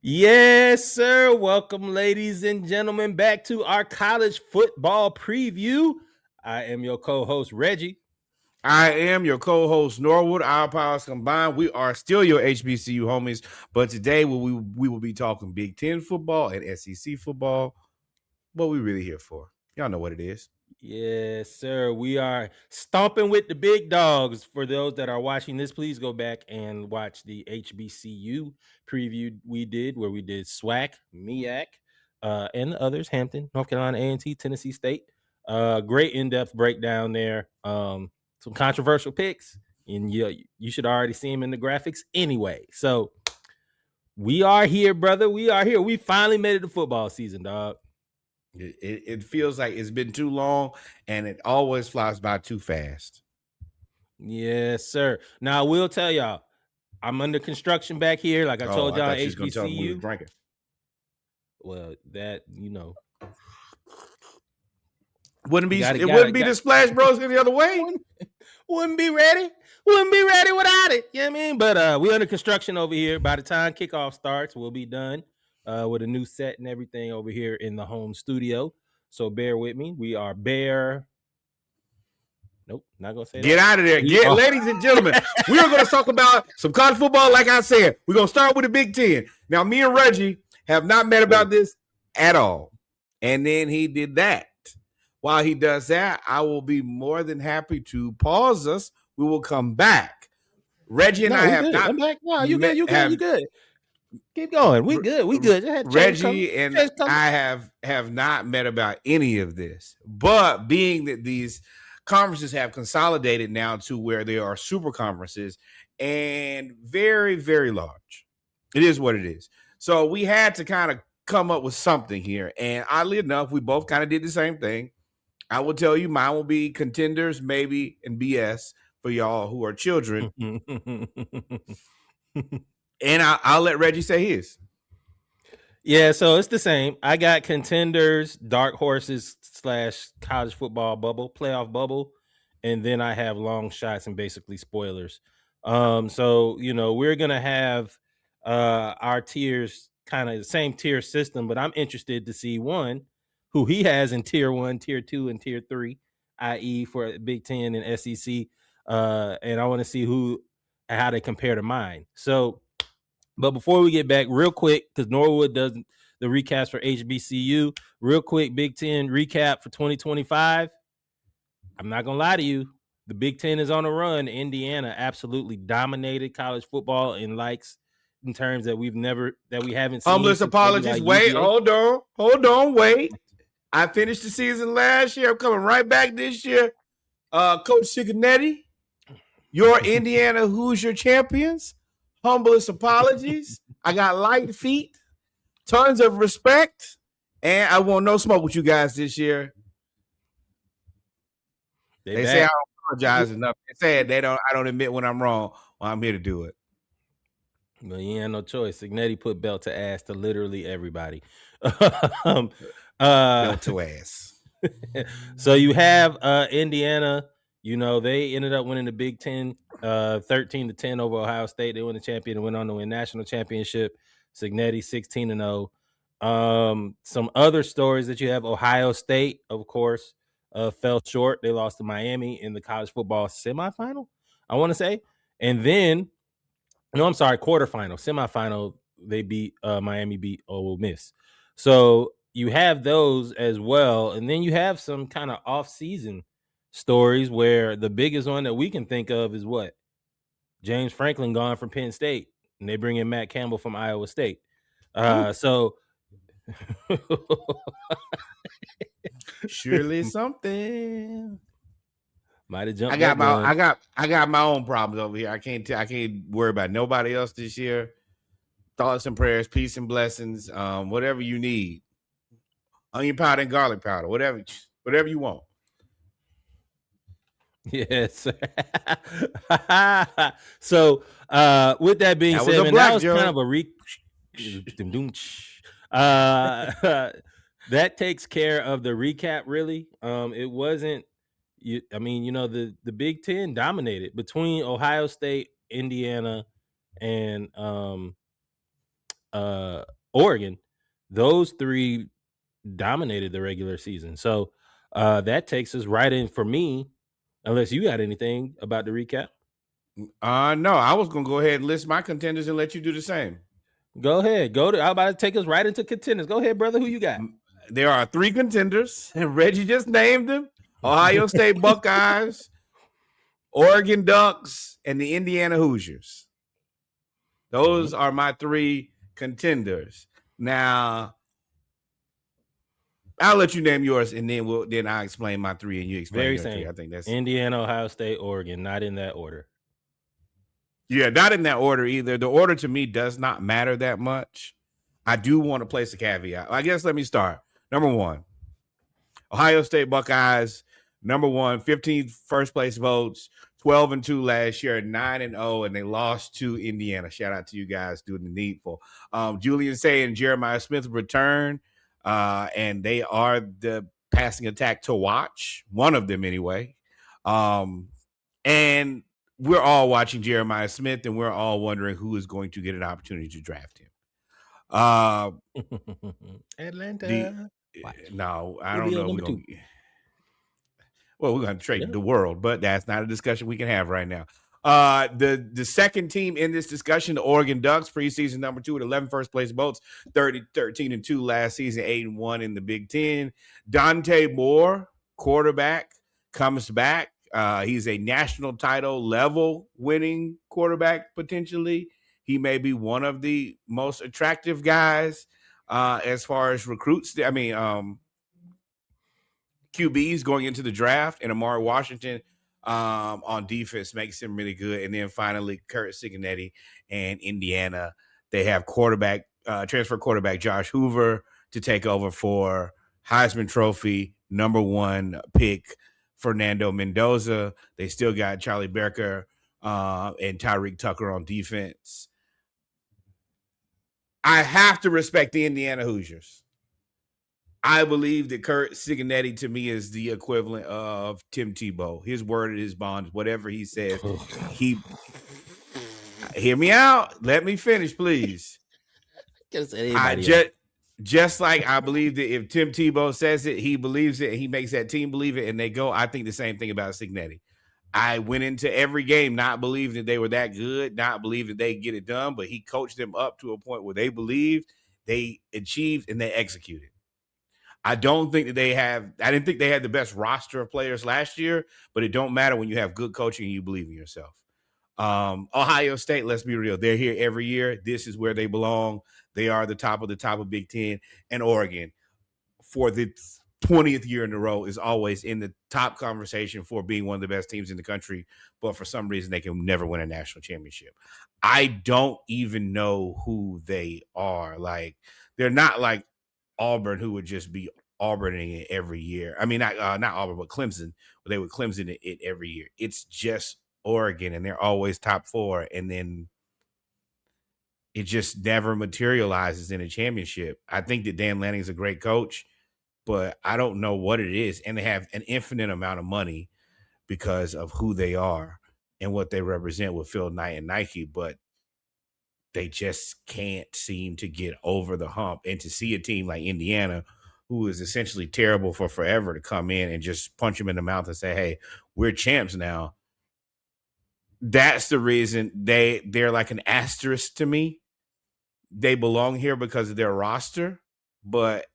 Yes, sir. Welcome, ladies and gentlemen, back to our college football preview. I am your co-host, Reggie. I am your co-host, Norwood. Our powers combined, we are still your HBCU homies, but today we will be talking Big Ten football and SEC football. What we really here for? Y'all know what it is. Yes, sir. We are stomping with the big dogs. For those that are watching this, please go back and watch the HBCU preview we did, where we did SWAC, MEAC, and the others, Hampton, North Carolina A&T, Tennessee State. Great in-depth breakdown there. Some controversial picks, and you should already see them in the graphics anyway. So we are here, brother. We are here. We finally made it to football season, dog. It feels like it's been too long, and it always flies by too fast. Yes, sir. Now I will tell y'all, I'm under construction back here. Like I told y'all, I thought you was gonna tell them we was HBCU. drinking. Well, that Wouldn't be Gotta- it gotta- wouldn't be gotta- the Splash Bros any other way. wouldn't be ready. Wouldn't be ready without it. You know what I mean? But we're under construction over here. By the time kickoff starts, we'll be done with a new set and everything over here in the home studio. So bear with me. We are bare. Nope, not gonna say Get that. out of there. Ladies and gentlemen, we are going to talk about some college football. Like I said, we're going to start with the Big Ten. Now, me and Reggie have not met about this at all. And then he did that. While he does that, I will be more than happy to pause us. We will come back. Reggie and I have good. not. I'm back. No, you met- good. You good. have- You good. Keep going. We good. We good. Just had Reggie and I have not met about any of this. But being that these conferences have consolidated now to where there are super conferences and very, very large. It is what it is. So we had to kind of come up with something here. And oddly enough, we both kind of did the same thing. I will tell you, mine will be Contenders, maybe, and BS for y'all who are children. And I'll let Reggie say his. Yeah, so it's the same. I got Contenders, Dark Horses / college football bubble, playoff bubble, and then I have long shots and basically spoilers. So we're gonna have our tiers kind of the same tier system, but I'm interested to see one who he has in tier 1, tier 2, and tier 3, i.e. for Big Ten and SEC. And I want to see how they compare to mine. So but before we get back, real quick, because Norwood does the recaps for HBCU, real quick, Big Ten recap for 2025. I'm not going to lie to you. The Big Ten is on a run. Indiana absolutely dominated college football in terms that we haven't seen. Humblest apologies. Wait, hold on, wait. I finished the season last year. I'm coming right back this year. Coach Cignetti, your Indiana Hoosier champions. Humblest apologies. I got light feet, tons of respect, and I want no smoke with you guys this year. They say I don't apologize enough. They say I don't admit when I'm wrong. Well, I'm here to do it. Well, you had no choice. Cignetti put belt to ass to literally everybody. Belt to ass. So you have Indiana. They ended up winning the Big Ten 13-10 over Ohio State. They won the champion and went on to win national championship. Cignetti 16-0. Some other stories that you have: Ohio State, of course, fell short. They lost to Miami in the college football semifinal, I want to say. And then, no, I'm sorry, quarterfinal, semifinal. They beat Miami, beat Ole Miss. So you have those as well, and then you have some kind of off-season stories where the biggest one that we can think of is what? James Franklin gone from Penn State, and they bring in Matt Campbell from Iowa State. So surely something. Might have jumped. I got my own problems over here. I can't worry about nobody else this year. Thoughts and prayers, peace and blessings, whatever you need. Onion powder and garlic powder, whatever you want. Yes. So with that being said, that was kind of a that takes care of the recap, really. It wasn't the Big Ten dominated between Ohio State, Indiana, and Oregon, those three dominated the regular season. So that takes us right in for me, unless you got anything about the recap. No, I was gonna go ahead and list my contenders and let you do the same. Go ahead. I'm about to take us right into contenders. Go ahead, brother. Who you got? There are 3 contenders, and Reggie just named them: Ohio State Buckeyes, Oregon Ducks, and the Indiana Hoosiers. Those are my 3 contenders. Now, I'll let you name yours, and then I'll explain my 3, and you explain Very your same. 3. I think that's Indiana, Ohio State, Oregon. Not in that order. Yeah, not in that order either. The order to me does not matter that much. I do want to place a caveat. I guess let me start. Number 1, Ohio State Buckeyes. Number 1, 15 first place votes, 12-2 last year, 9-0, and they lost to Indiana. Shout out to you guys doing the needful. Julian Sayin, Jeremiah Smith return, and they are the passing attack to watch. One of them anyway. And we're all watching Jeremiah Smith, and we're all wondering who is going to get an opportunity to draft him. Atlanta. No, I We'll don't be know. number 2. We're going to trade the world, but that's not a discussion we can have right now. The second team in this discussion, the Oregon Ducks, preseason number 2 with 11 first place votes, 13-2 last season, 8-1 in the Big Ten. Dante Moore, quarterback, comes back. He's a national title level winning quarterback potentially. He may be one of the most attractive guys as far as recruits. QBs going into the draft, and Amari Washington on defense makes him really good. And then finally, Curt Cignetti and Indiana. They have transfer quarterback Josh Hoover to take over for Heisman Trophy #1 pick Fernando Mendoza. They still got Charlie Becker and Tyreek Tucker on defense. I have to respect the Indiana Hoosiers. I believe that Curt Cignetti to me is the equivalent of Tim Tebow. His word and his bond, whatever he says, hear me out. Let me finish, please. Just like I believe that if Tim Tebow says it, he believes it, and he makes that team believe it, and they go. I think the same thing about Cignetti. I went into every game not believing that they were that good, not believing that they get it done, but he coached them up to a point where they believed, they achieved, and they executed. I didn't think they had the best roster of players last year, but it don't matter when you have good coaching and you believe in yourself. Ohio State, let's be real. They're here every year. This is where they belong. They are the top of Big Ten. And Oregon, for the 20th year in a row, is always in the top conversation for being one of the best teams in the country. But for some reason, they can never win a national championship. I don't even know who they are. Like, they're not like Auburn, who would just be Auburning it every year. I mean, not Auburn, but Clemson. But they would Clemson it every year. It's just Oregon, and they're always top 4, and then it just never materializes in a championship. I think that Dan Lanning's a great coach, but I don't know what it is. And they have an infinite amount of money because of who they are and what they represent with Phil Knight and Nike, but they just can't seem to get over the hump. And to see a team like Indiana, who is essentially terrible for forever, to come in and just punch them in the mouth and say, hey, we're champs now. That's the reason they're like an asterisk to me. They belong here because of their roster, but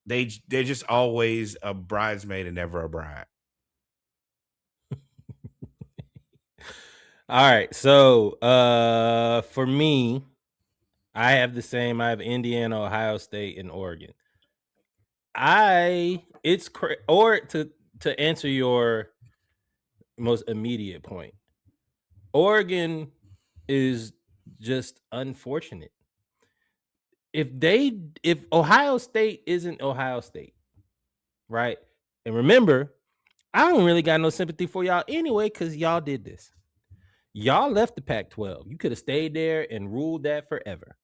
they're just always a bridesmaid and never a bride. All right. So for me, I have the same. I have Indiana, Ohio State, and Oregon. To answer your most immediate point, Oregon is just unfortunate. If Ohio State isn't Ohio State, right? And remember, I don't really got no sympathy for y'all anyway, because y'all did this. Y'all left the Pac-12. You could have stayed there and ruled that forever.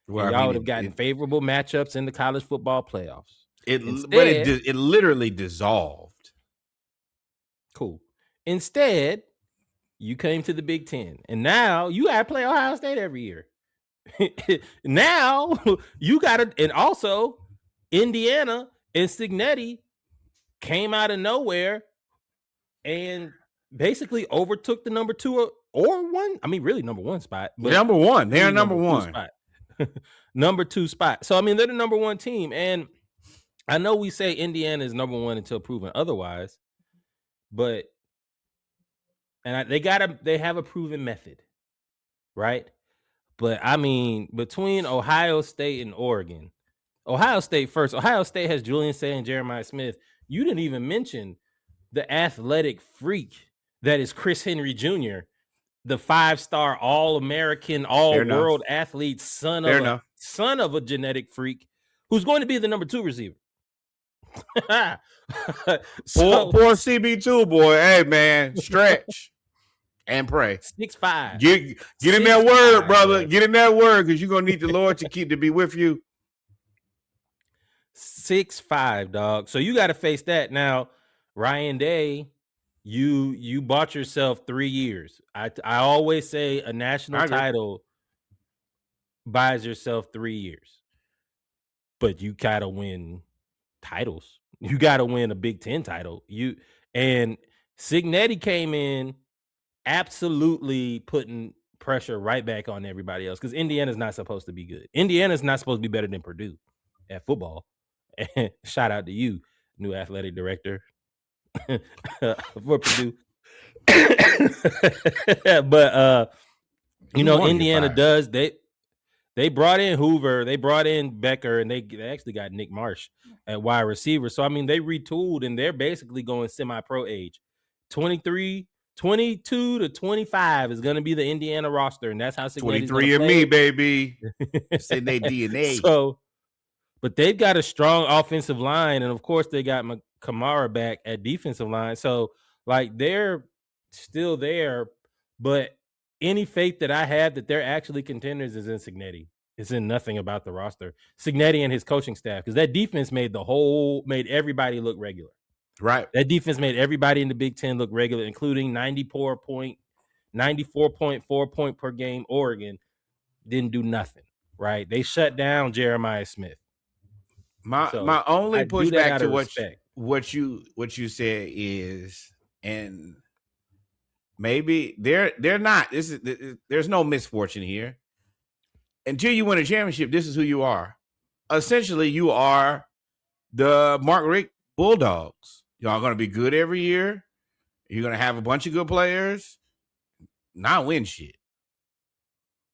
Well, and y'all would have gotten favorable matchups in the college football playoffs. It literally dissolved. Cool. Instead, you came to the Big Ten, and now you got to play Ohio State every year. Now you got to, and also Indiana and Cignetti came out of nowhere and basically overtook the number 2 or 1. I mean, really number 1 spot, but number 1. They're really number 1 spot. Number 2 spot. So I mean, they're the number 1 team, and I know we say Indiana is number 1 until proven otherwise, but they have a proven method, right? But I mean, between Ohio State and Oregon, Ohio State first. Ohio State has Julian Sayin and Jeremiah Smith. You didn't even mention the athletic freak that is Chris Henry Jr., the 5-star All-American, All-World athlete, son of a genetic freak, who's going to be the number 2 receiver. Poor CB2 boy. Hey man, stretch and pray. 6'5". Get in that word, brother. Man. Get in that word, because you're gonna need the Lord to be with you. 6'5", dog. So you got to face that. Now, Ryan Day, you bought yourself 3 years. I always say a national title buys yourself 3 years, but you gotta win titles. You gotta win a Big Ten title. And Cignetti came in absolutely putting pressure right back on everybody else, because Indiana's not supposed to be good. Indiana's not supposed to be better than Purdue at football. Shout out to you, new athletic director for Purdue. But Indiana does. They brought in Hoover, they brought in Becker, and they actually got Nick Marsh at wide receiver. So I mean, they retooled, and they're basically going semi-pro age. 22 to 25 is going to be the Indiana roster, and that's how 23 and me, baby. It's in their DNA. So, but they've got a strong offensive line, and of course they got Kamara back at defensive line. So, like, they're still there, but any faith that I have that they're actually contenders is in Cignetti. It's in nothing about the roster. Cignetti and his coaching staff, because that defense made everybody look regular. Right. That defense made everybody in the Big Ten look regular, including 94.4 point per game Oregon. Didn't do nothing. Right. They shut down Jeremiah Smith. My only pushback to what you said is, and maybe they're not. There's no misfortune here. Until you win a championship, this is who you are. Essentially, you are the Mark Richt Bulldogs. Y'all going to be good every year. You're going to have a bunch of good players, not win shit.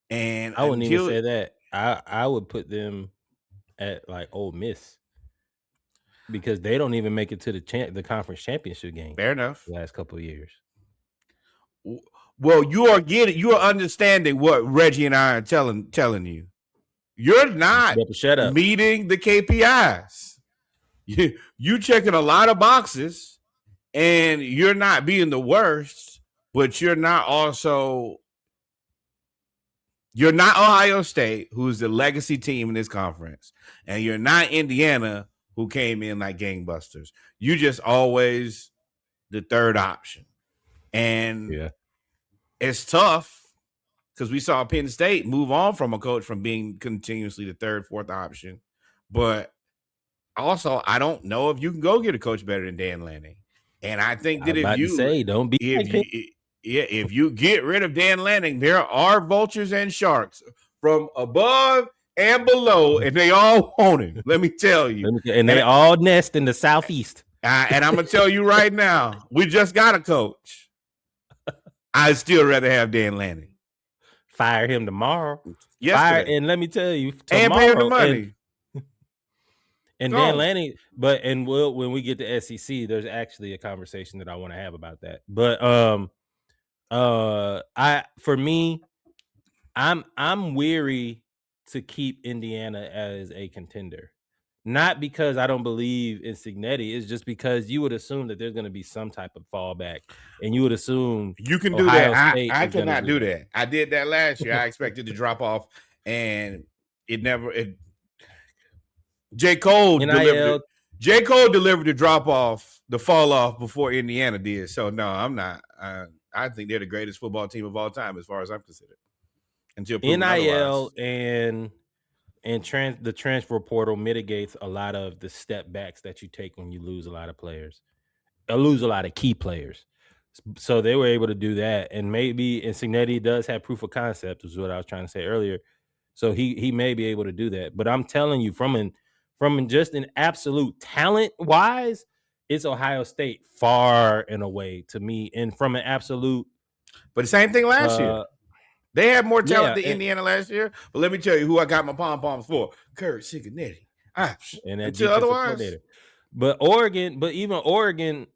And I wouldn't even say that. I would put them at like Ole Miss, because they don't even make it to the conference championship game. Fair enough. The last couple of years. Well, you are understanding what Reggie and I are telling you. You're not meeting the KPIs. You checking a lot of boxes, and you're not being the worst, but you're not Ohio State, who's the legacy team in this conference, and you're not Indiana, who came in like gangbusters. You just always the third option. And it's tough, because we saw Penn State move on from a coach from being continuously the third, fourth option. But also, I don't know if you can go get a coach better than Dan Lanning. And I think that if you get rid of Dan Lanning, there are vultures and sharks from above and below, and they all want him. Let me tell you. And they all nest in the southeast. And I'm going to tell you right now, we just got a coach. I'd still rather have Dan Lanning. Fire him tomorrow. And let me tell you, tomorrow, and pay him the money. And Dan Lanning, when we get to SEC, there's actually a conversation that I want to have about that. But I'm weary to keep Indiana as a contender. Not because I don't believe in Cignetti, it's just because you would assume that there's going to be some type of fallback, and you would assume you can do that. I cannot do that. I did that last year. I expected to drop off, and it never. J. Cole delivered the drop off, the fall off before Indiana did. So no, I'm not. I think they're the greatest football team of all time, as far as I'm considered. until proven NIL otherwise. and the transfer portal mitigates a lot of the step backs that you take when you lose a lot of players, or lose a lot of key players. So they were able to do that, and Cignetti does have proof of concept, is what I was trying to say earlier. So he may be able to do that. But I'm telling you, from just an absolute talent wise, it's Ohio State far and away to me, and from an absolute. But the same thing last year. They had more talent than Indiana last year. But let me tell you who I got my pom-poms for. Curt Cignetti. And that defensive coordinator. But even Oregon,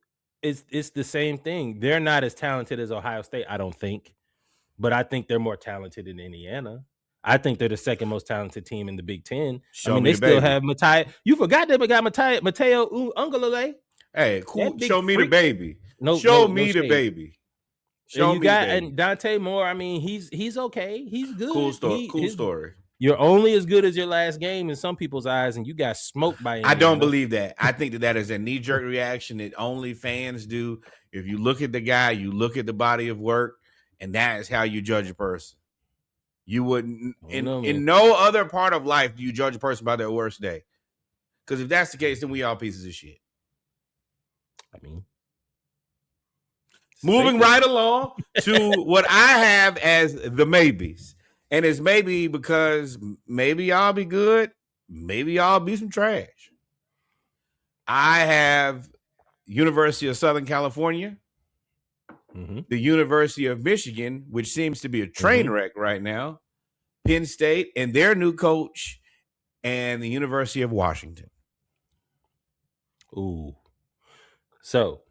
it's the same thing. They're not as talented as Ohio State, I don't think. But I think they're more talented than Indiana. I think they're the second most talented team in the Big Ten. They still have Matteo. You forgot they got Matteo Ungalale. Hey, cool. Show me the baby. No, show me the baby. Show me and Dante Moore. I mean, he's okay. He's good. Cool story. Story. You're only as good as your last game in some people's eyes, and you got smoked by Indiana. I don't believe that. I think that is a knee-jerk reaction that only fans do. If you look at the guy, you look at the body of work, and that is how you judge a person. You wouldn't in no other part of life do you judge a person by their worst day. Because if that's the case, then we all pieces of shit. I mean, moving right along to what I have as the maybes. And it's maybe because maybe y'all be good, maybe y'all be some trash. I have University of Southern California, the University of Michigan, which seems to be a train wreck right now, Penn State and their new coach, and the University of Washington. Ooh. So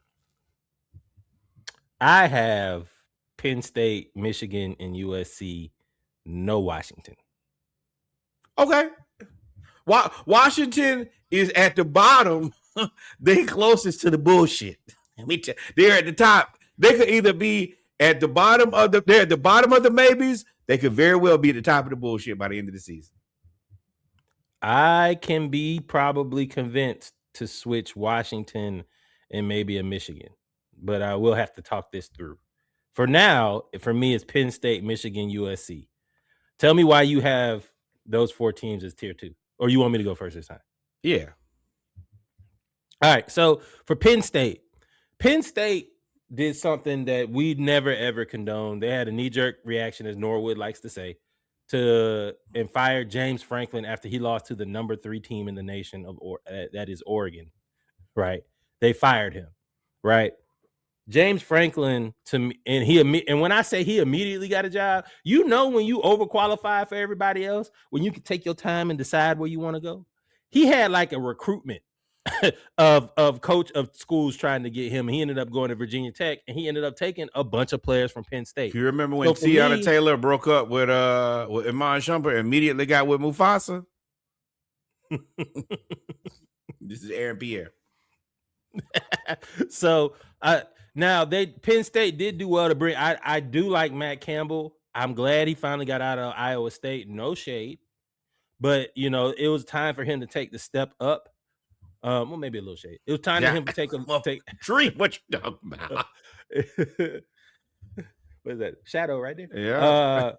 I have Penn State, Michigan, and USC, no Washington. Okay. Washington is at the bottom. They closest to the bullshit. They're at the top. They could either be at the bottom of they're at the bottom of the maybes. They could very well be at the top of the bullshit by the end of the season. I can be probably convinced to switch Washington and maybe a Michigan, but I will have to talk this through. For now, for me, it's Penn State, Michigan, USC. Tell me why you have those four teams as tier 2, or you want me to go first this time? Yeah. All right. So for Penn State did something that we'd never ever condoned. They had a knee-jerk reaction, as Norwood likes to say, and fired James Franklin after he lost to the number 3 team in the nation that is Oregon. Right? They fired him. Right? James Franklin, to me, and when I say he immediately got a job, when you overqualify for everybody else, when you can take your time and decide where you want to go, he had like a recruitment of coach of schools trying to get him. He ended up going to Virginia Tech, and he ended up taking a bunch of players from Penn State. Do you remember when Tiana Taylor broke up with Iman Shumpert, immediately got with Mufasa? This is Aaron Pierre. So now Penn State did do well to bring. I do like Matt Campbell. I'm glad he finally got out of Iowa State. No shade, but it was time for him to take the step up. Well, maybe a little shade. It was time for him to take Dream. What you talking about? What is that? Shadow right there. Yeah.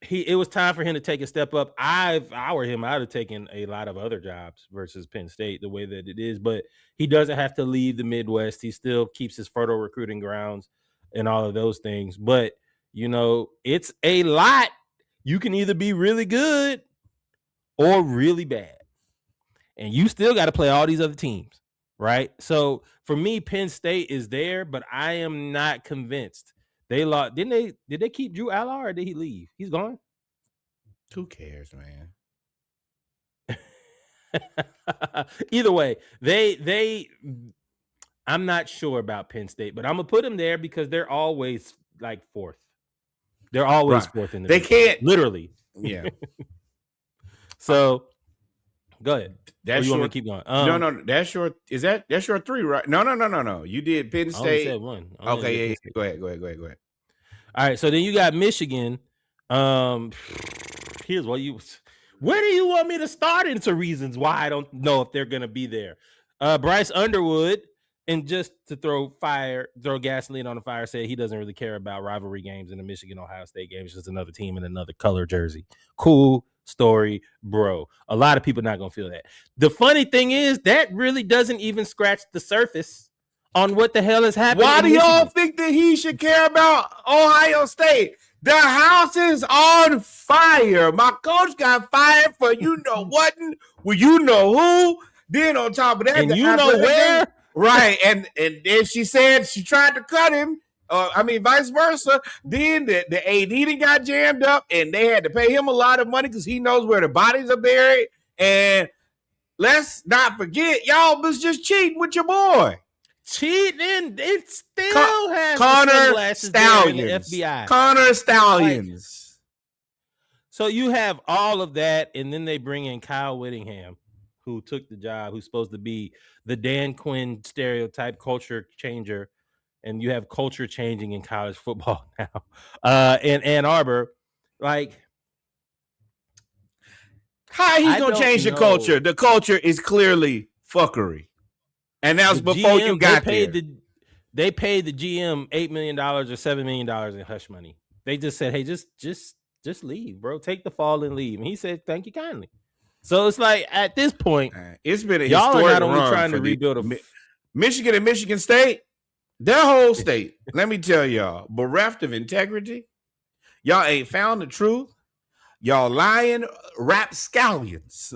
It was time for him to take a step up. If I were him, I'd have taken a lot of other jobs versus Penn State, the way that it is. But he doesn't have to leave the Midwest. He still keeps his fertile recruiting grounds and all of those things. But it's a lot. You can either be really good or really bad. And you still got to play all these other teams, right? So for me, Penn State is there, but I am not convinced. They lost. Did they keep Drew Allar, or did he leave? He's gone. Who cares, man? Either way, I'm not sure about Penn State, but I'm gonna put them there because they're always like fourth. They're always fourth in the They can't literally. Yeah. So go ahead. That's you want me to keep going? No. That's your 3, right? No. You did Penn State. I only said one. Okay, yeah. Go ahead. All right. So then you got Michigan. Here's what where do you want me to start into reasons why I don't know if they're gonna be there? Bryce Underwood And just to throw gasoline on the fire, said he doesn't really care about rivalry games in the Michigan-Ohio State game. It's just another team in another color jersey. Cool story, bro. A lot of people not going to feel that. The funny thing is that really doesn't even scratch the surface on what the hell is happening. Why do y'all think that he should care about Ohio State? The house is on fire. My coach got fired for you know what? Well, you know who? Then on top of that, and you know where? Right. And then she said she tried to cut him. Vice versa. Then the AD got jammed up and they had to pay him a lot of money because he knows where the bodies are buried. And let's not forget, y'all was just cheating with your boy. Cheating, it still has Connor Stallions. The FBI. Connor Stallions. So you have all of that, and then they bring in Kyle Whittingham, who took the job, who's supposed to be the Dan Quinn stereotype culture changer, and you have culture changing in college football now. In Ann Arbor, like, how he's gonna change the culture? The culture is clearly fuckery. And that was before GM, you got there. They paid the GM $8 million or $7 million in hush money. They just said, "Hey, just leave, bro. Take the fall and leave." And he said, "Thank you kindly." So it's like at this point, it's been a y'all historic are not only run trying to rebuild Michigan and Michigan State, their whole state. Let me tell y'all, bereft of integrity, y'all ain't found the truth. Y'all lying rapscallions.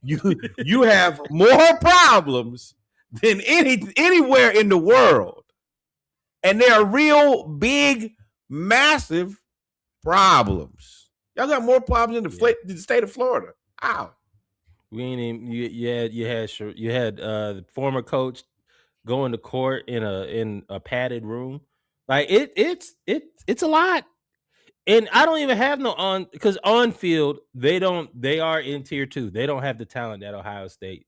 you have more problems than anywhere in the world. And they are real big, massive problems. Y'all got more problems in the state of Florida. Ow. We ain't even, you had the former coach going to court in a padded room. Like it's a lot. And I don't even have no because on field they are in tier 2. They don't have the talent that Ohio State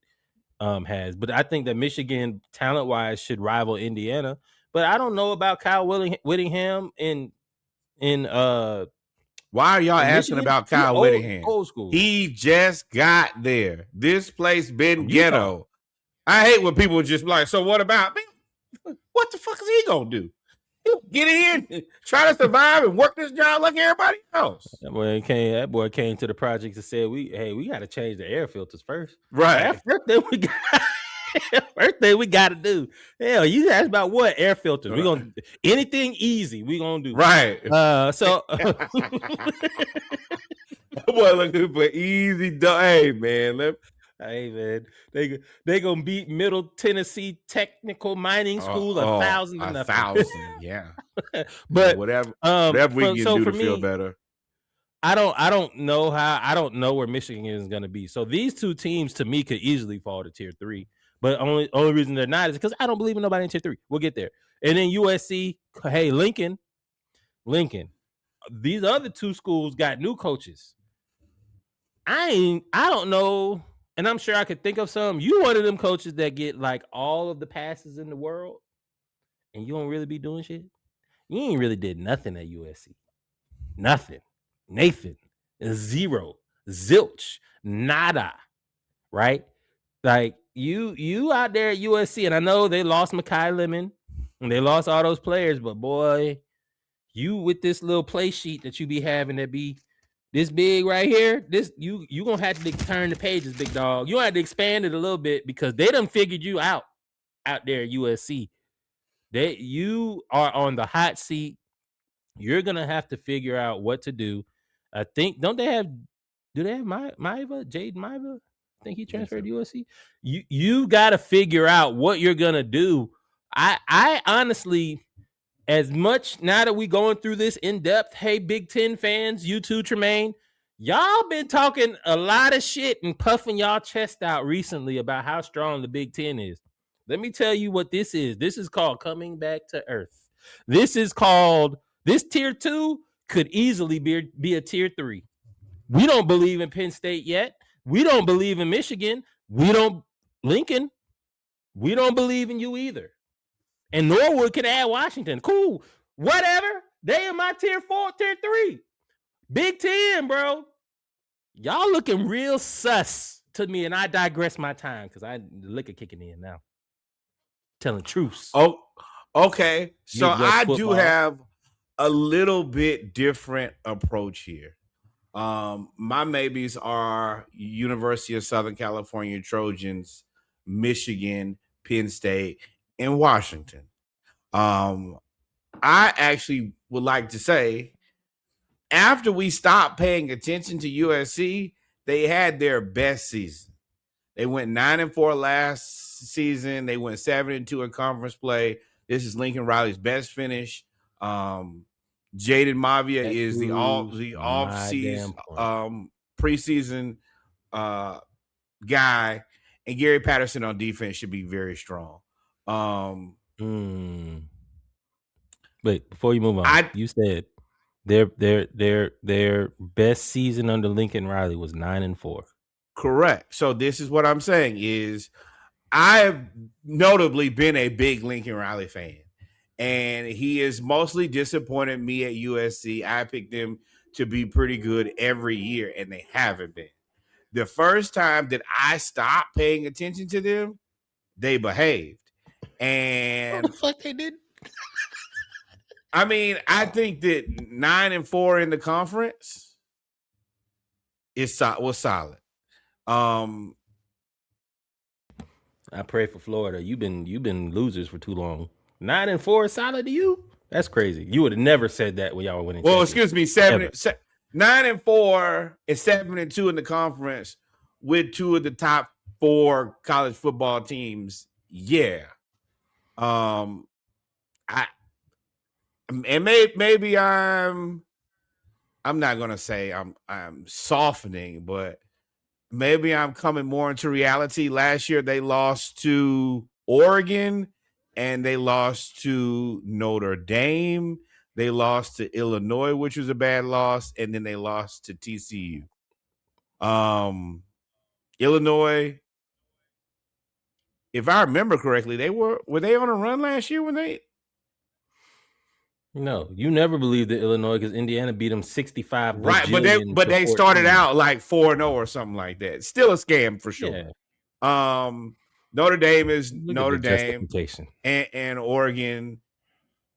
has. But I think that Michigan talent wise should rival Indiana. But I don't know about Kyle Whittingham in why are y'all asking about Kyle Whittingham? Old school. He just got there. This place been ghetto. I hate when people just like, so what about me? What the fuck is he gonna do? He'll get in here, try to survive and work this job like everybody else. That boy came to the project and said, we got to change the air filters first. Right. First thing we got to do. Hell, you asked about what air filters? Right. We gonna anything easy. We gonna do. Right. So boy looking for easy. Hey man, they gonna beat Middle Tennessee Technical Mining School 1,000 to nothing. 1,000, yeah. But whatever we can do to feel better. I don't know where Michigan is gonna be. So these two teams to me could easily fall to tier 3. But only reason they're not is because I don't believe in nobody in tier 3. We'll get there. And then USC, hey, Lincoln. These other two schools got new coaches. I don't know. And I'm sure I could think of some. You one of them coaches that get like all of the passes in the world and you don't really be doing shit. You ain't really did nothing at USC. Nothing. Nathan. 0. Zilch. Nada. Right? Like you out there at USC, and I know they lost Mekhi Lemon and they lost all those players, but boy, you with this little play sheet that you be having that be this big right here, this you gonna have to turn the pages, big dog. You have to expand it a little bit because they done figured you out there at USC. You are on the hot seat. You're gonna have to figure out what to do. I think do they have Maiva? Jade Maiva? I think he transferred to USC. You got to figure out what you're gonna do. I honestly, as much now that we going through this in depth, hey, Big Ten fans, you too, Tremaine, y'all been talking a lot of shit and puffing y'all chest out recently about how strong the Big Ten is. Let me tell you what this is. This is called coming back to earth. This tier 2 could easily be a tier 3. We don't believe in Penn State yet. We don't believe in Michigan. Lincoln. We don't believe in you either. And Norwood can add Washington. Cool. Whatever. They in my tier 4, tier 3. Big Ten, bro. Y'all looking real sus to me, and I digress my time because the liquor kicking in now. telling truths. Oh, okay. So Midwest I do football. have a little bit different approach here. My maybes are University of Southern California Trojans, Michigan, Penn State, and Washington. I actually would like to say, after we stopped paying attention to USC, they had their best season. They went 9-4 last season. They went 7-2 in conference play. This is Lincoln Riley's best finish. Jaden Mavia That is the proves off my season damn point. preseason guy, and Gary Patterson on defense should be very strong. Wait, before you move on, you said their best season under Lincoln Riley was 9-4. Correct. So this is what I'm saying is I've notably been a big Lincoln Riley fan, and he has mostly disappointed me at USC. I picked them to be pretty good every year, and they haven't been. The first time that I stopped paying attention to them, they behaved. And what the fuck they did? I mean, I think that 9-4 in the conference was solid. I pray for Florida. You've been losers for too long. 9-4 is solid to you? That's crazy. You would have never said that when y'all were winning. Well, excuse me, 9-4 and 7-2 in the conference with two of the top 4 college football teams. Yeah. Maybe I'm not gonna say I'm softening, but maybe I'm coming more into reality. Last year they lost to Oregon and they lost to Notre Dame. They lost to Illinois, which was a bad loss, and then they lost to TCU. Illinois, if I remember correctly, were they on a run last year when they? No, you never believed that Illinois because Indiana beat them 65. Right, but they started out like 4-0 or something like that. Still a scam for sure. Yeah. Notre Dame is Notre Dame, and Oregon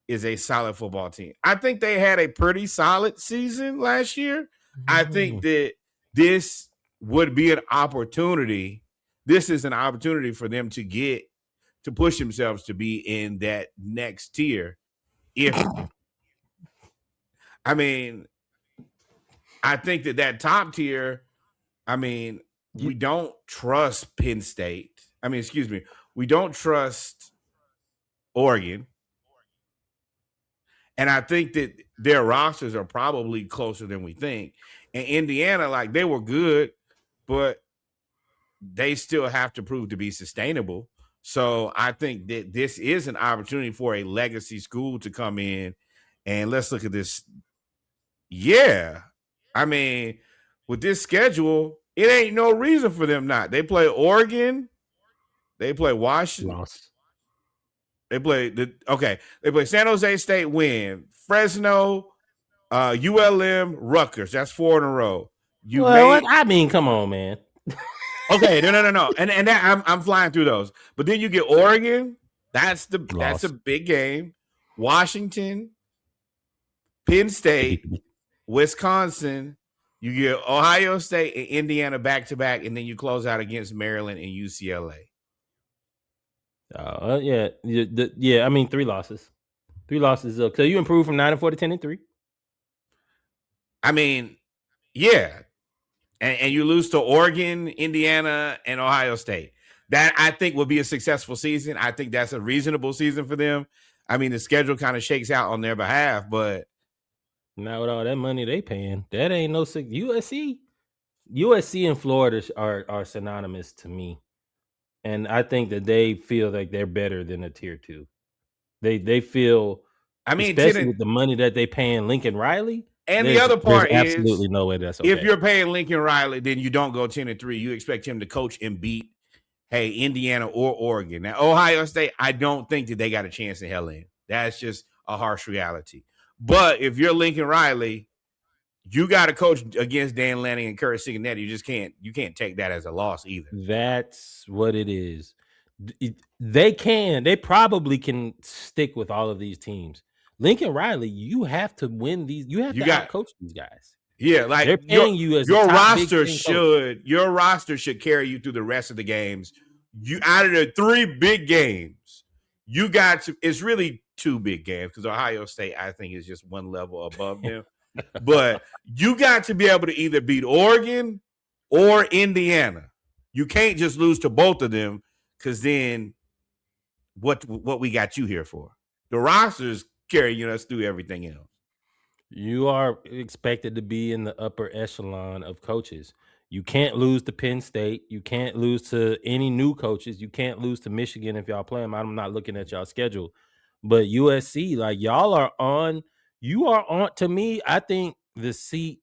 is a solid football team. I think they had a pretty solid season last year. I think that this would be an opportunity. This is an opportunity for them to push themselves to be in that next tier. I think that top tier, we don't trust Penn State. We don't trust Oregon. And I think that their rosters are probably closer than we think. And Indiana, like, they were good, but they still have to prove to be sustainable. So I think that this is an opportunity for a legacy school to come in. And let's look at this. Yeah. With this schedule, it ain't no reason for them not. They play Oregon. They play Washington. Loss. They play San Jose State, win. Fresno, ULM, Rutgers. That's 4 in a row. Come on, man. Okay, no. And that, I'm flying through those. But then you get Oregon. That's a big game. Washington, Penn State, Wisconsin. You get Ohio State and Indiana back to back, and then you close out against Maryland and UCLA. 3 losses. 3 losses. So you improved from 9-4 to 10-3. Yeah. And you lose to Oregon, Indiana, and Ohio State. That, I think, will be a successful season. I think that's a reasonable season for them. The schedule kind of shakes out on their behalf, but not with all that money they paying. That ain't no USC. USC and Florida are synonymous to me. And I think that they feel like they're better than a tier 2. They feel, especially with the money that they paying Lincoln Riley. And the other part is absolutely no way that's okay. If you're paying Lincoln Riley, then you don't go 10-3. You expect him to coach and beat, Indiana or Oregon. Now, Ohio State, I don't think that they got a chance in hell in. That's just a harsh reality. But if you're Lincoln Riley, you got to coach against Dan Lanning and Curt Cignetti. You can't take that as a loss either. That's what it is. They probably can stick with all of these teams. Lincoln Riley, you have to win these. You have to outcoach these guys. Yeah, like they're paying you as a your top roster Big Ten coach. your roster should carry you through the rest of the games. You out of the 3 big games, you got to. It's really 2 big games because Ohio State, I think, is just one level above them. But you got to be able to either beat Oregon or Indiana. You can't just lose to both of them because then what we got you here for? The roster's carrying us through everything else. You are expected to be in the upper echelon of coaches. You can't lose to Penn State. You can't lose to any new coaches. You can't lose to Michigan if y'all play them. I'm not looking at y'all schedule. But USC, like y'all are on, you are on. To me, I think the seat,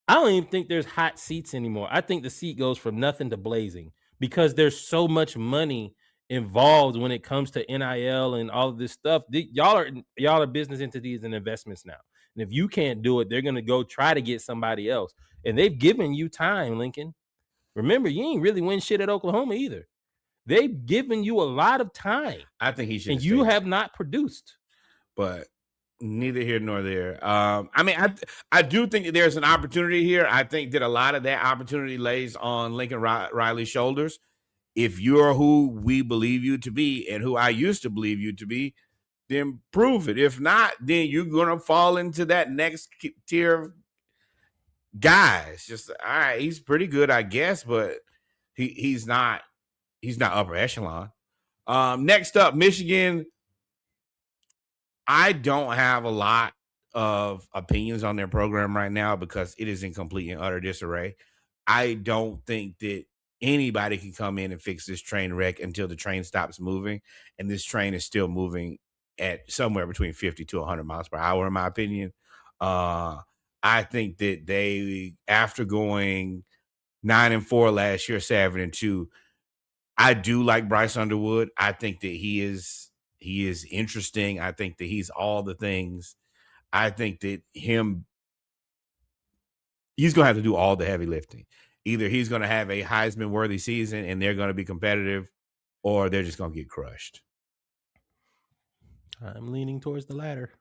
I don't even think there's hot seats anymore. I think the seat goes from nothing to blazing because there's so much money involved when it comes to NIL and all of this stuff. Y'all are business entities and investments now. And if you can't do it, they're going to go try to get somebody else. And they've given you time, Lincoln. Remember, you ain't really win shit at Oklahoma either. They've given you a lot of time. I think he should. And you have not produced. But neither here nor there. I mean, I do think that there's an opportunity here. I think that a lot of that opportunity lays on Lincoln Riley's shoulders. If you're who we believe you to be and who I used to believe you to be, then prove it. If not, then you're gonna fall into that next tier of guys. Just all right, he's pretty good, I guess, but he's not upper echelon. Next up, Michigan. I don't have a lot of opinions on their program right now because it is in complete and utter disarray. I don't think that anybody can come in and fix this train wreck until the train stops moving. And this train is still moving at somewhere between 50 to 100 miles per hour, in my opinion. I think that they, after going 9-4 last year, 7-2, I do like Bryce Underwood. I think that he is interesting. I think that he's all the things. I think that he's going to have to do all the heavy lifting. Either he's going to have a Heisman-worthy season and they're going to be competitive, or they're just going to get crushed. I'm leaning towards the latter.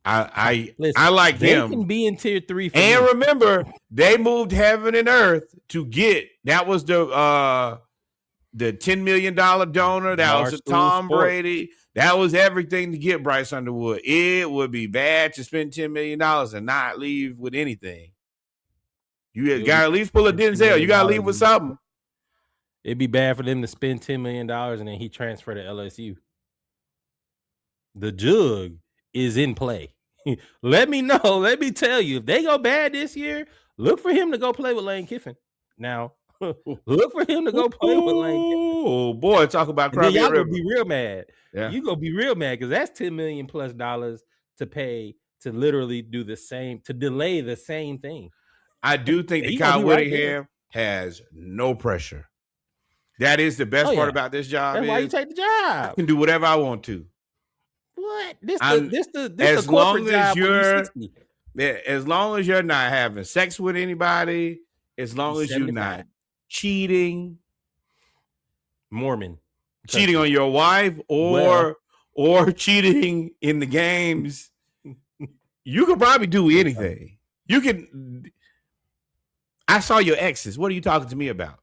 I like him. They can be in tier 3. And remember, they moved heaven and earth to get. That was the $10 million donor. That was a Tom Brady. That was everything to get Bryce Underwood. It would be bad to spend $10 million and not leave with anything. You got to at least pull a Denzel. You got to leave with something. It'd be bad for them to spend $10 million and then he transferred to LSU. The jug is in play. Let me know. Let me tell you, if they go bad this year, look for him to go play with Lane Kiffin. Now, look for him to go play with Lane Kiffin. Oh boy, talk about crying. Y'all gonna be real mad. Yeah. You gonna be real mad because that's $10 million plus to pay to literally do the same, to delay the same thing. I do think that Kyle Whittingham has no pressure. That is the best part about this job. That's why you take the job. I can do whatever I want to. What? This as long as you're as long as you're not having sex with anybody, as long as you're not cheating, Mormon, cheating on your wife, or cheating in the games, you could probably do anything. You can. I saw your exes. What are you talking to me about?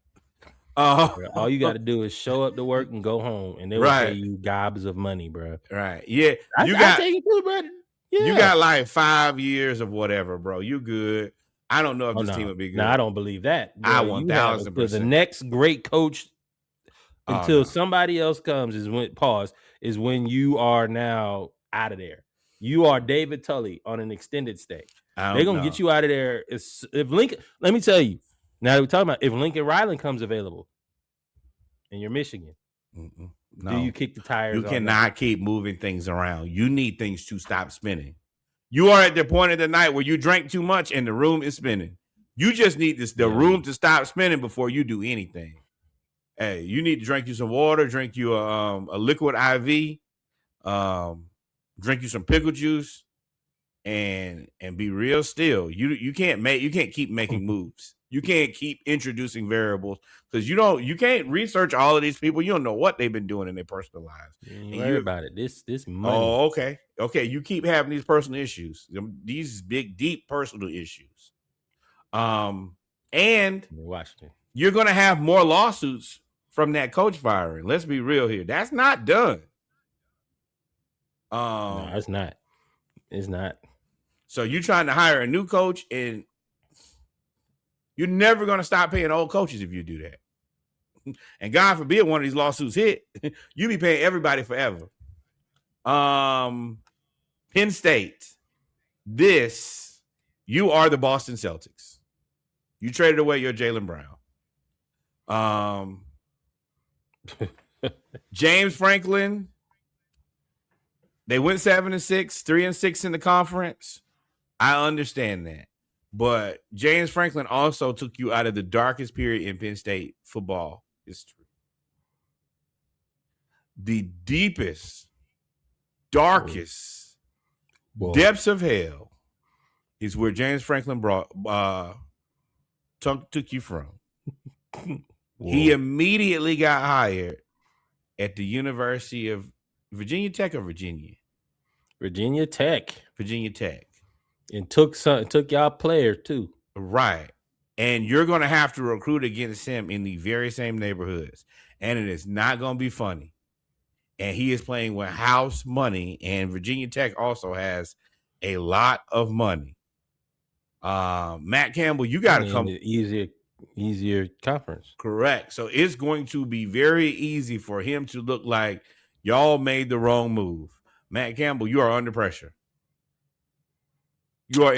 All you got to do is show up to work and go home, and they will pay you gobs of money, bro. Right? Yeah, I take it too, bro. Yeah. You got like 5 years of whatever, bro. You good? I don't know if this team would be good. No, I don't believe that. Bro. I 1000%. The next great coach until somebody else comes is when you are now out of there. You are David Tully on an extended stay. They're gonna get you out of there. If Lincoln, let me tell you. Now that we're talking about if Lincoln Riley comes available and you're Michigan, no. Do you kick the tires? You cannot keep moving things around. You need things to stop spinning. You are at the point of the night where you drank too much and the room is spinning. You just need the room to stop spinning before you do anything. Hey, you need to drink you some water, drink you a liquid IV, drink you some pickle juice, and be real still. You can't keep making moves. You can't keep introducing variables because you can't research all of these people. You don't know what they've been doing in their personal lives. Don't worry about it. This money. Oh, okay. Okay. You keep having these personal issues, these big, deep personal issues. And Washington. You're gonna have more lawsuits from that coach firing. Let's be real here. That's not done. No, it's not. It's not. So you're trying to hire a new coach, and you're never going to stop paying old coaches if you do that. And God forbid one of these lawsuits hit, you be paying everybody forever. Penn State, you are the Boston Celtics. You traded away your Jaylen Brown. James Franklin, they went 7-6, 3-6 in the conference. I understand that. But James Franklin also took you out of the darkest period in Penn State football history. The deepest, darkest depths of hell is where James Franklin took you from. He immediately got hired at the University of Virginia Tech or Virginia? Virginia Tech. Virginia Tech. And took y'all players too. Right. And you're going to have to recruit against him in the very same neighborhoods. And it is not going to be funny. And he is playing with house money. And Virginia Tech also has a lot of money. Matt Campbell, you got to come. Easier conference. Correct. So it's going to be very easy for him to look like y'all made the wrong move. Matt Campbell, you are under pressure. You are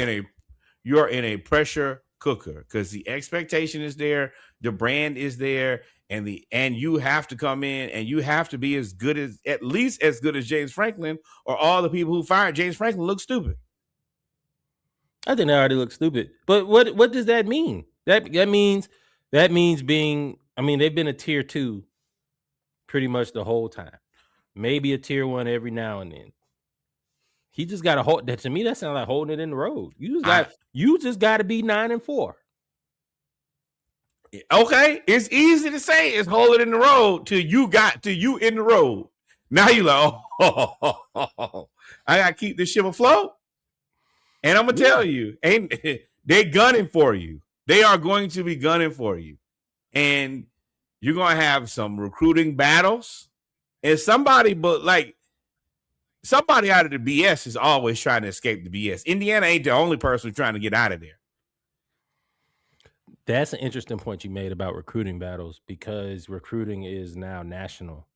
in a pressure cooker because the expectation is there, the brand is there, and you have to come in and you have to be at least as good as James Franklin, or all the people who fired James Franklin look stupid. I think they already look stupid. But what does that mean? That means being. I mean, they've been a tier 2 pretty much the whole time. Maybe a tier 1 every now and then. He just got to hold that. To me, that sounds like holding it in the road. You just got to be 9-4. Okay, it's easy to say it's hold it in the road till you in the road. Now you like, I gotta keep this ship afloat. And I'm gonna tell you, they gunning for you. They are going to be gunning for you, and you're gonna have some recruiting battles. And somebody out of the BS is always trying to escape the BS. Indiana ain't the only person trying to get out of there. That's an interesting point you made about recruiting battles, because recruiting is now national.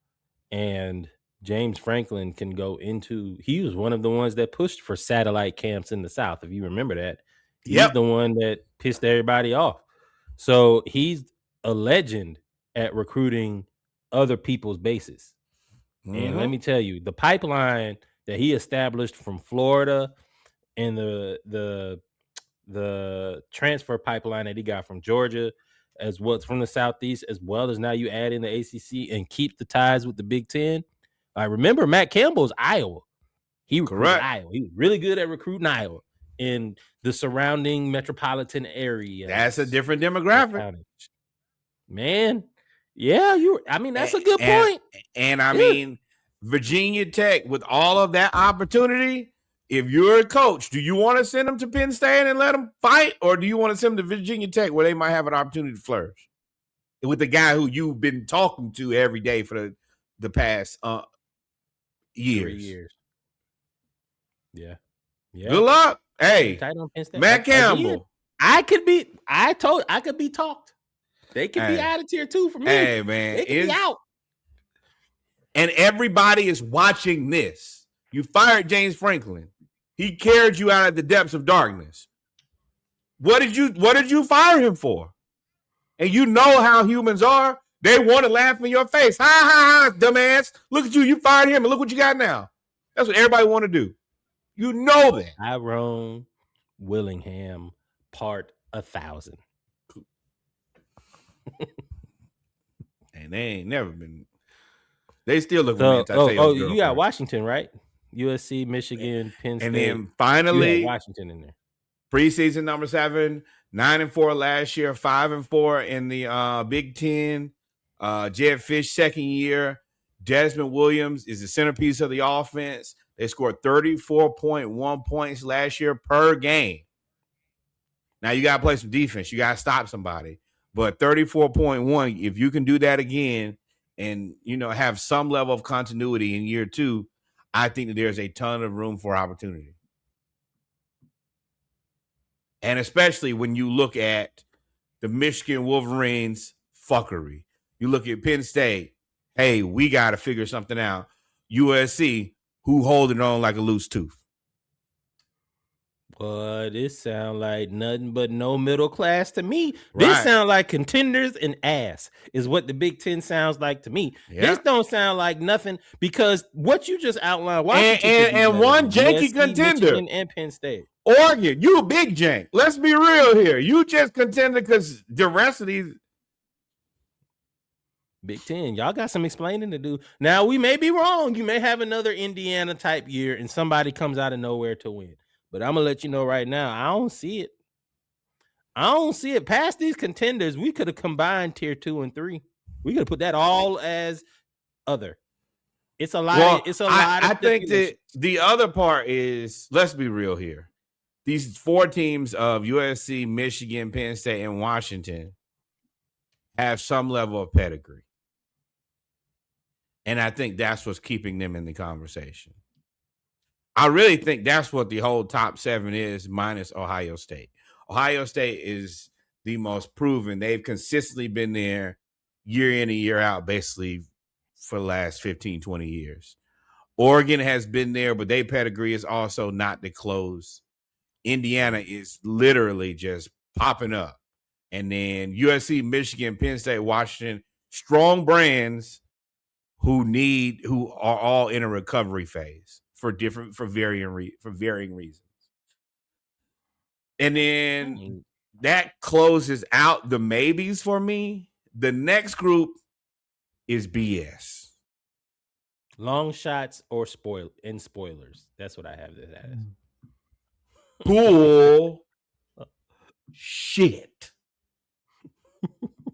And James Franklin can go into, he was one of the ones that pushed for satellite camps in the South. If you remember that, he's the one that pissed everybody off. So he's a legend at recruiting other people's bases. And let me tell you, the pipeline that he established from Florida and the transfer pipeline that he got from Georgia, as well as from the Southeast, as well as now you add in the ACC and keep the ties with the Big Ten. I remember Matt Campbell's Iowa. He recruited Iowa. He was really good at recruiting Iowa in the surrounding metropolitan area. That's a different demographic. Man. Yeah, that's a good point. And I mean, Virginia Tech, with all of that opportunity, if you're a coach, do you want to send them to Penn State and let them fight? Or do you want to send them to Virginia Tech where they might have an opportunity to flourish with the guy who you've been talking to every day for the past years? 3 years. Yeah. Good luck. Hey, Matt Campbell. Again, I could be talked. They could be out of tier 2 for me. Hey, man. They could be out. And everybody is watching this. You fired James Franklin. He carried you out of the depths of darkness. What did you fire him for? And you know how humans are. They want to laugh in your face. Ha, ha, ha, dumbass. Look at you. You fired him, and look what you got now. That's what everybody want to do. You know that. Tyrone Willingham, part 1,000. And they ain't never been. They still look for you got Washington, right? USC, Michigan, Penn State. And then finally, Washington in there. Preseason number 7, 9-4 last year, 5-4 in the Big Ten. Jedd Fisch second year. Desmond Williams is the centerpiece of the offense. They scored 34.1 points last year per game. Now you got to play some defense. You got to stop somebody. But 34.1, if you can do that again and, have some level of continuity in year 2, I think that there's a ton of room for opportunity. And especially when you look at the Michigan Wolverines fuckery. You look at Penn State. Hey, we got to figure something out. USC, who holding on like a loose tooth. But this sound like nothing but no middle class to me. This sound like contenders and ass is what the Big Ten sounds like to me. Yeah. This don't sound like nothing because what you just outlined. Washington and one janky contender. Michigan and Penn State. Oregon, you a big jank. Let's be real here. You just contended because the rest of these Big Ten, y'all got some explaining to do. Now, we may be wrong. You may have another Indiana type year and somebody comes out of nowhere to win. But I'm going to let you know right now, I don't see it. I don't see it. Past these contenders, we could have combined tier 2 and 3. We could have put that all as other. It's a lot. I think that the other part is, let's be real here. These 4 teams of USC, Michigan, Penn State, and Washington have some level of pedigree. And I think that's what's keeping them in the conversation. I really think that's what the whole top 7 is, minus Ohio State. Ohio State is the most proven. They've consistently been there year in and year out, basically for the last 15, 20 years. Oregon has been there, but their pedigree is also not the close. Indiana is literally just popping up. And then USC, Michigan, Penn State, Washington, strong brands who are all in a recovery phase for varying reasons. And then that closes out the maybes for me. The next group is BS. Long shots or spoilers. That's what I have this as. Bull shit.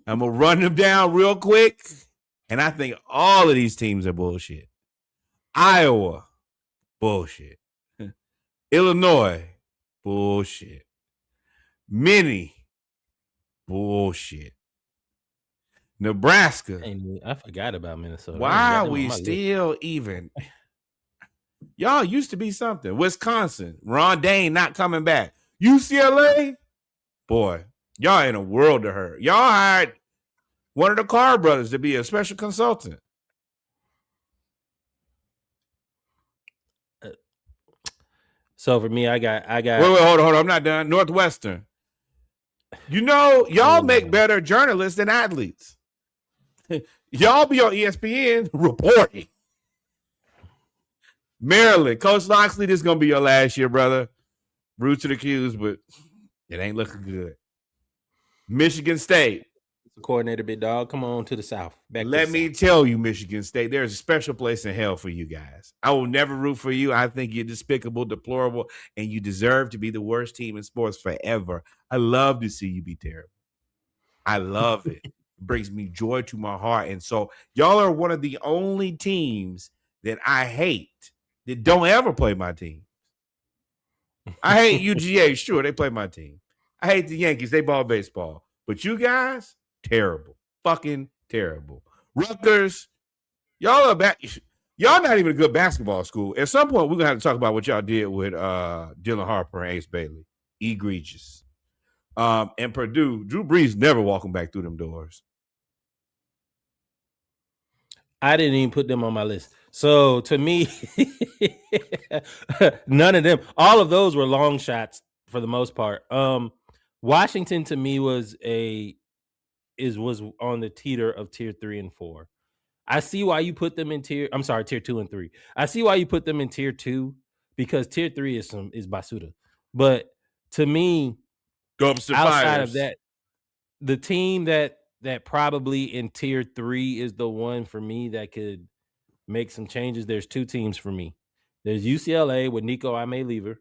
I'm going to run them down real quick. And I think all of these teams are bullshit. Iowa, bullshit. Illinois, bullshit. Many, bullshit. Nebraska. I forgot about Minnesota. Why are we still even? Y'all used to be something. Wisconsin, Ron Dane not coming back. UCLA, boy, y'all in a world of hurt. Y'all hired one of the Carr brothers to be a special consultant. So for me, I got. Wait, hold on. I'm not done. Northwestern. Y'all make better journalists than athletes. Y'all be on ESPN reporting. Maryland, Coach Loxley, this is gonna be your last year, brother. Root to the Qs, but it ain't looking good. Michigan State. Coordinator, big dog. Come on to the South. Let me tell you, Michigan State, there's a special place in hell for you guys. I will never root for you. I think you're despicable, deplorable, and you deserve to be the worst team in sports forever. I love to see you be terrible. I love it. It brings me joy to my heart. And so y'all are one of the only teams that I hate that don't ever play my team. I hate UGA. Sure, they play my team. I hate the Yankees. They ball baseball. But you guys, terrible. Fucking terrible. Rutgers, y'all not even a good basketball school. At some point, we're going to have to talk about what y'all did with Dylan Harper and Ace Bailey. Egregious. And Purdue, Drew Brees never walking back through them doors. I didn't even put them on my list. So to me, none of them, all of those were long shots for the most part. Washington to me was on the teeter of tier 3 and 4. I see why you put them in tier 2 and 3. I see why you put them in tier 2 because tier 3 is Basuda. But to me, outside of that, the team that probably in tier 3 is the one for me that could make some changes. There's 2 teams for me. There's UCLA with Nico Aime-Lever,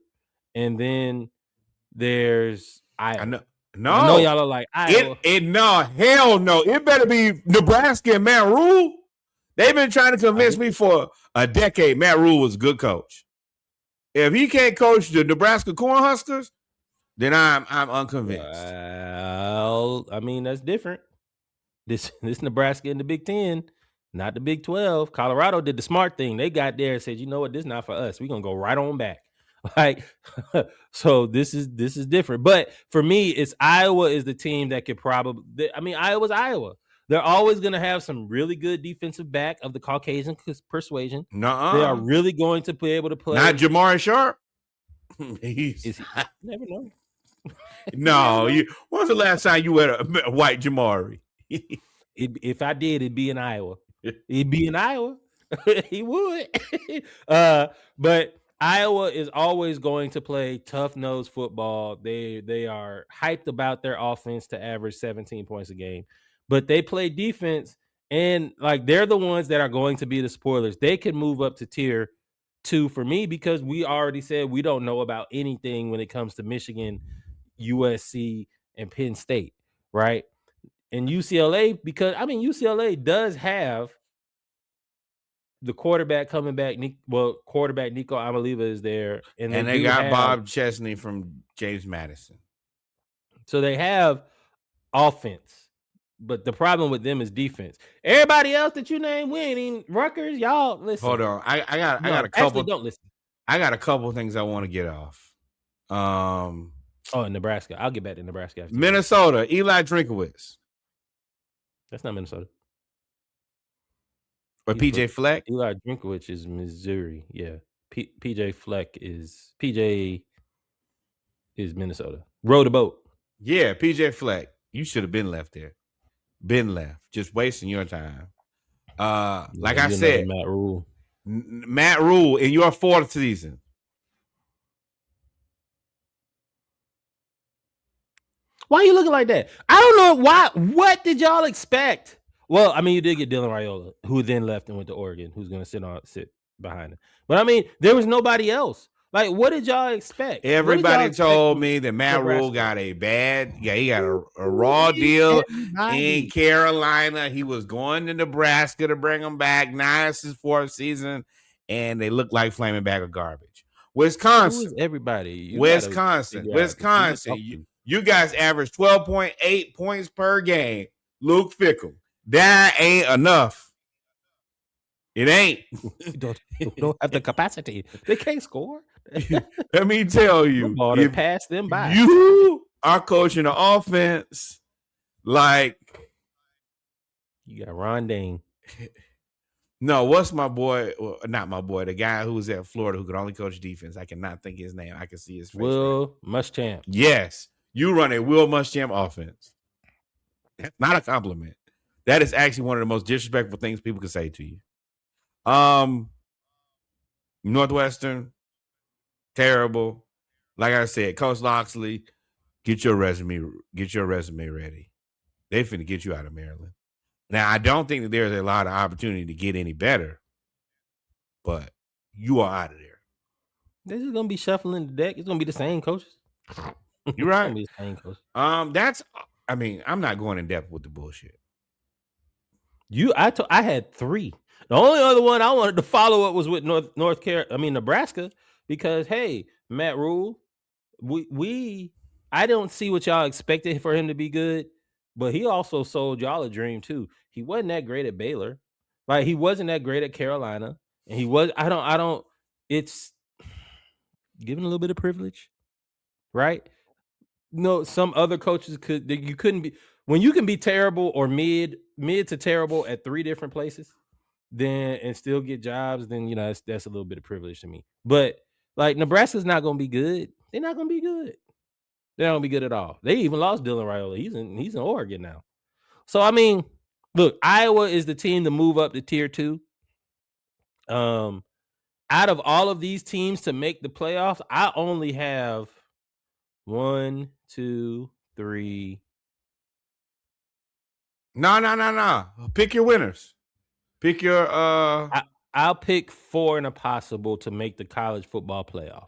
and then there's Iowa. No, I know y'all are like Iowa. No, hell no. It better be Nebraska and Matt Rule. They've been trying to convince me for a decade Matt Rule was a good coach. If he can't coach the Nebraska Cornhuskers, then I'm unconvinced. Well, I mean, that's different. This Nebraska in the Big 10, not the Big 12. Colorado did the smart thing. They got there and said, you know what, this is not for us. We're gonna go right on back. Like, so this is different. But for me, it's Iowa is the team that could probably. I mean, Iowa's Iowa. They're always going to have some really good defensive back of the Caucasian persuasion. Nuh-uh. They are really going to be able to play. Not Jamari Sharp. Never know. No, when's the last time you had a white Jamari? If I did, it'd be in Iowa. He'd be in Iowa. He would. But Iowa is always going to play tough-nosed football. They are hyped about their offense to average 17 points a game. But they play defense, and like they're the ones that are going to be the spoilers. They can move up to tier 2 for me because we already said we don't know about anything when it comes to Michigan, USC, and Penn State, right? And UCLA, because I mean UCLA does have the quarterback coming back. Quarterback Nico Amaliva is there, and they got Bob Chesney from James Madison. So they have offense, but the problem with them is defense. Everybody else that you name, we ain't even Rutgers. Y'all listen. Hold on, I got a couple. Actually, don't listen. I got a couple things I want to get off. Nebraska. I'll get back to Nebraska after Minnesota. Eli Drinkowitz. That's not Minnesota. Or PJ Fleck. Eli Drinkowitz is Missouri. Yeah. PJ Fleck is Minnesota. Row the boat. Yeah, PJ Fleck. You should have been left there. Been left. Just wasting your time. Like I said, Matt Rule. Matt Rule in your 4th season. Why are you looking like that? I don't know why. What did y'all expect? Well, I mean, you did get Dylan Raiola, who then left and went to Oregon, who's going to sit behind him. But I mean, there was nobody else. Like, what did y'all expect? Everybody told me that Matt Rule got he got a raw deal in Carolina. He was going to Nebraska to bring him back. Now it's his 4th season, and they look like flaming bag of garbage. Wisconsin. Who is everybody? Wisconsin. You guys average 12.8 points per game. Luke Fickell. That ain't enough. It ain't. don't have the capacity. They can't score. Let me tell you. If pass them by. You are coaching the offense like. You got Ron Dane. No, what's my boy? Well, not my boy. The guy who was at Florida who could only coach defense. I cannot think his name. I can see his face. Will Muschamp. Yes. You run a Will Muschamp offense. That's not a compliment. That is actually one of the most disrespectful things people can say to you. Northwestern, terrible. Like I said, Coach Loxley, get your resume ready. They finna get you out of Maryland. Now, I don't think that there's a lot of opportunity to get any better, but you are out of there. This is gonna be shuffling the deck. It's gonna be the same coaches. You're right. It's gonna be the same coaches. I'm not going in depth with the bullshit. I had 3. The only other one I wanted to follow up was with Nebraska, because hey, Matt Rule, I don't see what y'all expected for him to be good, but he also sold y'all a dream too. He wasn't that great at Baylor, like he wasn't that great at Carolina, and he was. I don't. It's giving a little bit of privilege, right? No, some other coaches you couldn't be when you can be terrible or mid to terrible at 3 different places, then and still get jobs. Then that's a little bit of privilege to me. But like Nebraska's not going to be good. They're not going to be good. They don't be good at all. They even lost Dylan Raiola. He's in Oregon now. So I mean, look, Iowa is the team to move up to tier 2. Out of all of these teams to make the playoffs, I only have 1, 2, 3. No. Pick your winners. Pick your. I'll pick 4 in a possible to make the college football playoff.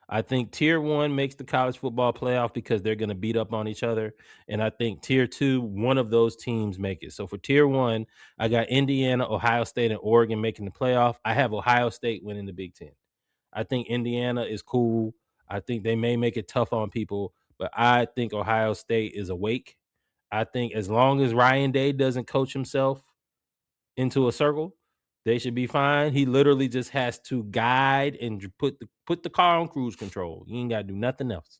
I think tier 1 makes the college football playoff because they're going to beat up on each other. And I think tier 2, one of those teams make it. So for tier 1, I got Indiana, Ohio State, and Oregon making the playoff. I have Ohio State winning the Big Ten. I think Indiana is cool. I think they may make it tough on people, but I think Ohio State is awake. I think as long as Ryan Day doesn't coach himself into a circle, they should be fine. He literally just has to guide and put the car on cruise control. You ain't got to do nothing else.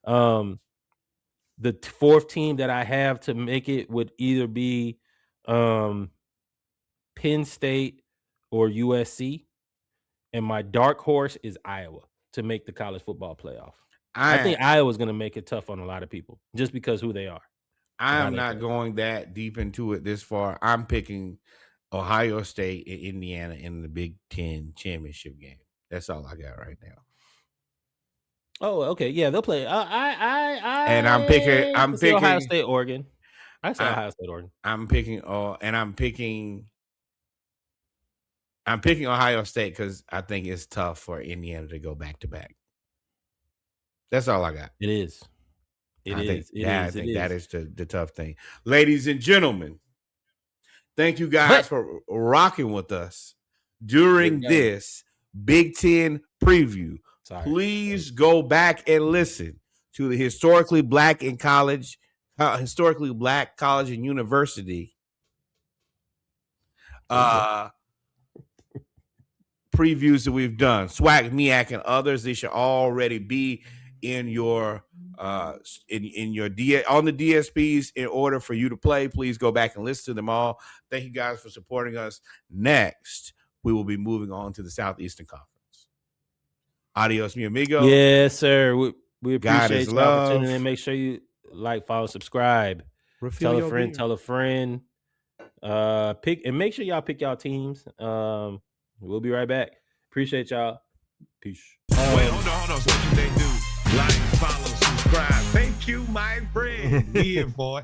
The fourth team that I have to make it would either be Penn State or USC, and my dark horse is Iowa to make the college football playoff. I think Iowa's going to make it tough on a lot of people just because who they are. I am not going that deep into it this far. I'm picking Ohio State and Indiana in the Big Ten championship game. That's all I got right now. Oh, okay, yeah, they'll play. I'm picking Ohio State, Oregon. I say Ohio State, Oregon. I'm picking Ohio State because I think it's tough for Indiana to go back to back. That's all I got. It is. I think that is the tough thing. Ladies and gentlemen, thank you guys for rocking with us during this Big Ten preview. Please go back and listen to the historically black college and university previews that we've done. Swag, Miak, and others. They should already be in your on the DSPs in order for you to play. Please go back and listen to them all. Thank you guys for supporting us. Next, we will be moving on to the Southeastern Conference. Adios, mi amigo. Yes, sir. We appreciate you for tuning in. Make sure you like, follow, subscribe. Tell a friend. And make sure y'all pick y'all teams. We'll be right back. Appreciate y'all. Peace. Wait, hold on. So what they do? Like, follow, subscribe. Thank you, my friend. Yeah, boy.